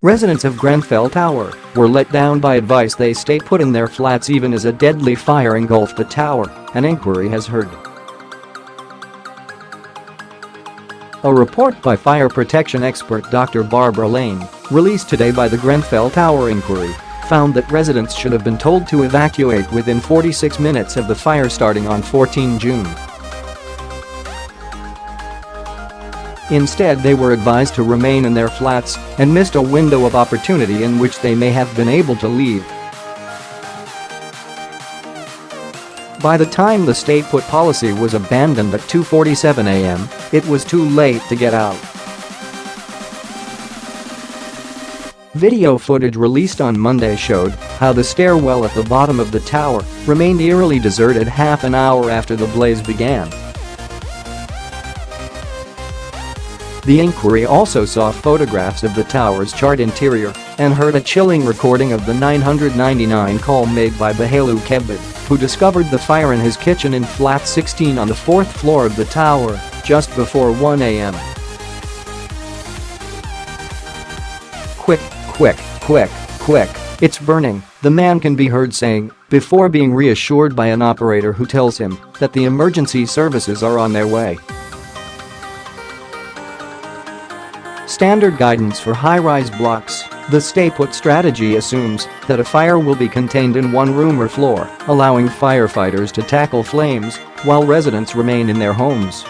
Residents of Grenfell Tower were let down by advice they stay put in their flats even as a deadly fire engulfed the tower, an inquiry has heard. A report by fire protection expert Dr. Barbara Lane, released today by the Grenfell Tower Inquiry, found that residents should have been told to evacuate within 46 minutes of the fire starting on 14 June. Instead, they were advised to remain in their flats and missed a window of opportunity in which they may have been able to leave. By the time the stay-put policy was abandoned at 2:47 a.m., it was too late to get out. Video footage released on Monday showed how the stairwell at the bottom of the tower remained eerily deserted half an hour after the blaze began. The inquiry also saw photographs of the tower's charred interior and heard a chilling recording of the 999 call made by Bahailu Kebede, who discovered the fire in his kitchen in flat 16 on the 4th floor of the tower just before 1 a.m. "Quick, quick, quick, quick, it's burning," the man can be heard saying, before being reassured by an operator who tells him that the emergency services are on their way. Standard guidance for high-rise blocks, the stay-put strategy assumes that a fire will be contained in one room or floor, allowing firefighters to tackle flames while residents remain in their homes.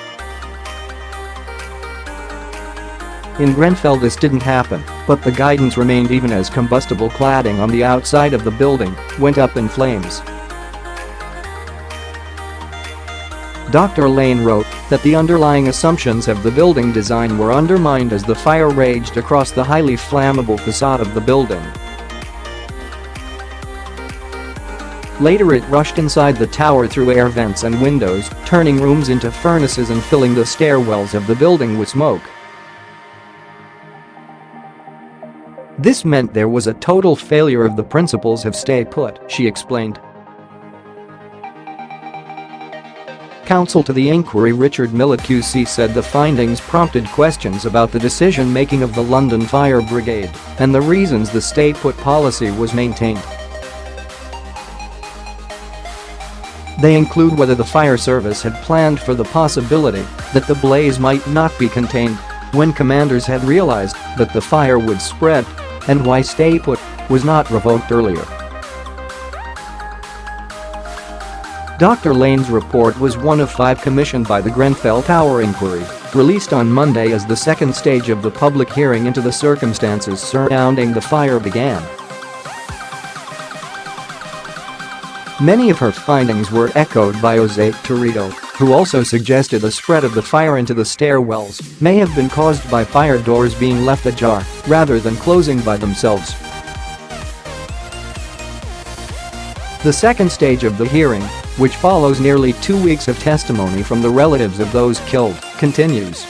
In Grenfell this didn't happen, but the guidance remained even as combustible cladding on the outside of the building went up in flames. Dr. Lane wrote that the underlying assumptions of the building design were undermined as the fire raged across the highly flammable facade of the building. Later it rushed inside the tower through air vents and windows, turning rooms into furnaces and filling the stairwells of the building with smoke. This meant there was a total failure of the principles of stay put, she explained. Counsel to the Inquiry Richard Millet QC said the findings prompted questions about the decision-making of the London Fire Brigade and the reasons the stay-put policy was maintained. They include whether the fire service had planned for the possibility that the blaze might not be contained when commanders had realized that the fire would spread, and why stay-put was not revoked earlier. Dr. Lane's report was one of 5 commissioned by the Grenfell Tower Inquiry, released on Monday as the second stage of the public hearing into the circumstances surrounding the fire began. Many of her findings were echoed by Jose Toredo, who also suggested the spread of the fire into the stairwells may have been caused by fire doors being left ajar rather than closing by themselves. The second stage of the hearing, which follows nearly 2 weeks of testimony from the relatives of those killed, continues.